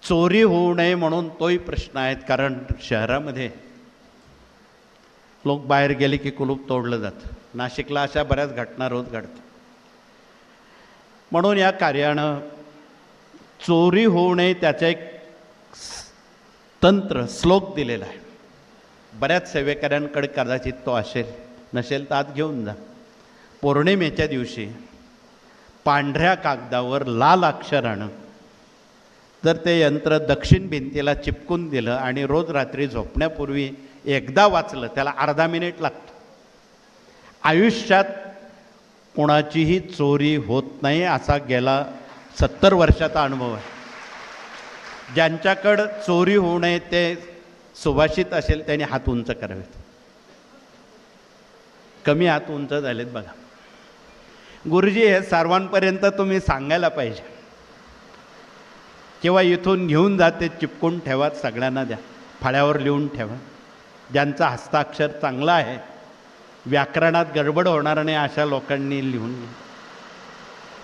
चोरी होऊ नये म्हणून तोही प्रश्न आहे. कारण शहरामध्ये लोक बाहेर गेले की कुलूप तोडलं जातं. नाशिकला अशा बऱ्याच घटना रोज घडतात. म्हणून या कार्यानं चोरी होऊ नये त्याचं एक तंत्र श्लोक दिलेला आहे. बऱ्याच सेवेकऱ्यांकडे कदाचित तो असेल, नसेल तर आत घेऊन जा. पौर्णिमेच्या दिवशी पांढऱ्या कागदावर लाल अक्षरानं जर ते यंत्र दक्षिण भिंतीला चिपकून दिलं आणि रोज रात्री झोपण्यापूर्वी एकदा वाचलं, त्याला अर्धा मिनिट लागतो. आयुष्यात कोणाचीही चोरी होत नाही असा गेला 70 वर्षाचा अनुभव आहे. ज्यांच्याकडं चोरी होऊ नये ते सुभाषित असेल त्यांनी हात उंच करावेत. कमी हात उंच झालेत बघा. गुरुजी हे सर्वांपर्यंत तुम्ही सांगायला पाहिजे. किंवा इथून घेऊन जाते चिपकून ठेवा, सगळ्यांना द्या, फळ्यावर लिहून ठेवा. ज्यांचा हस्ताक्षर चांगला आहे, व्याकरणात गडबड होणार नाही अशा लोकांनी लिहून घ्या.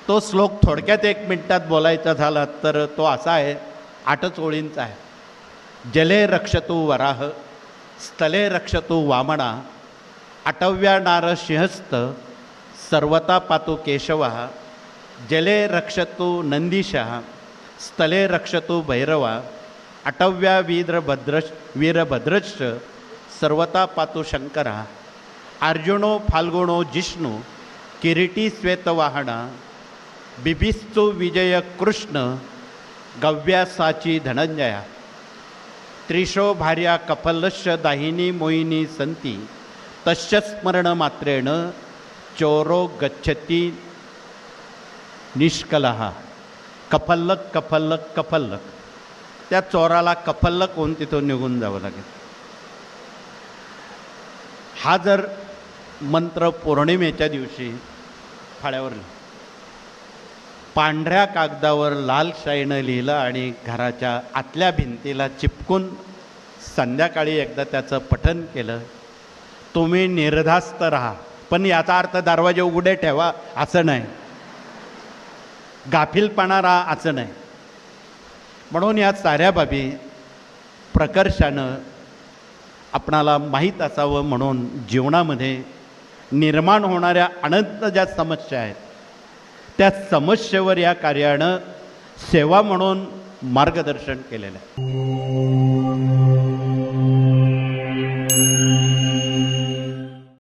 तो श्लोक थोडक्यात 1 मिनिटात बोलायचा झाला तर तो असा आहे, 8 ओळींचा आहे. जले रक्षतु वराह, स्थले रक्षतु वामना, अटव्या नार सिंहस्थ, सर्वता पातु केशवः, जले रक्षतु नंदीशः, स्थले रक्षतु भैरवा, अटव्या वीरभद्रश्च, सर्वता पातु शंकरः, अर्जुनो फाल्गुनो जिष्णु, किरीटी श्वेतवाहना, बिभिस्तु विजय कृष्ण, गव्यासाची धनंजया, त्रिशो भार्या कफलश्च दाहिनी मोहिनी संती, तस्य स्मरण मात्रेण चोरो गच्छति निष्कलः. कफल्लक कफल्लक कफल्लक, त्या चोराला कफल्लक होऊन तिथून निघून जावं लागेल. हा जर मंत्र पौर्णिमेच्या दिवशी फळ्यावर पांढऱ्या कागदावर लाल शाईनं लिहिलं आणि घराच्या आतल्या भिंतीला चिपकून संध्याकाळी एकदा त्याचं पठण केलं, तुम्ही निर्धास्त राहा. पण याचा अर्थ दरवाजे उघडे ठेवा असं नाही, गाफीलपणा राहा असं नाही. म्हणून या साऱ्या बाबी प्रकर्षानं आपणाला माहीत असावं. म्हणून जीवनामध्ये निर्माण होणाऱ्या अनंत ज्या समस्या आहेत त्या समस्येवर या कार्यानं सेवा म्हणून मार्गदर्शन केलेलं आहे.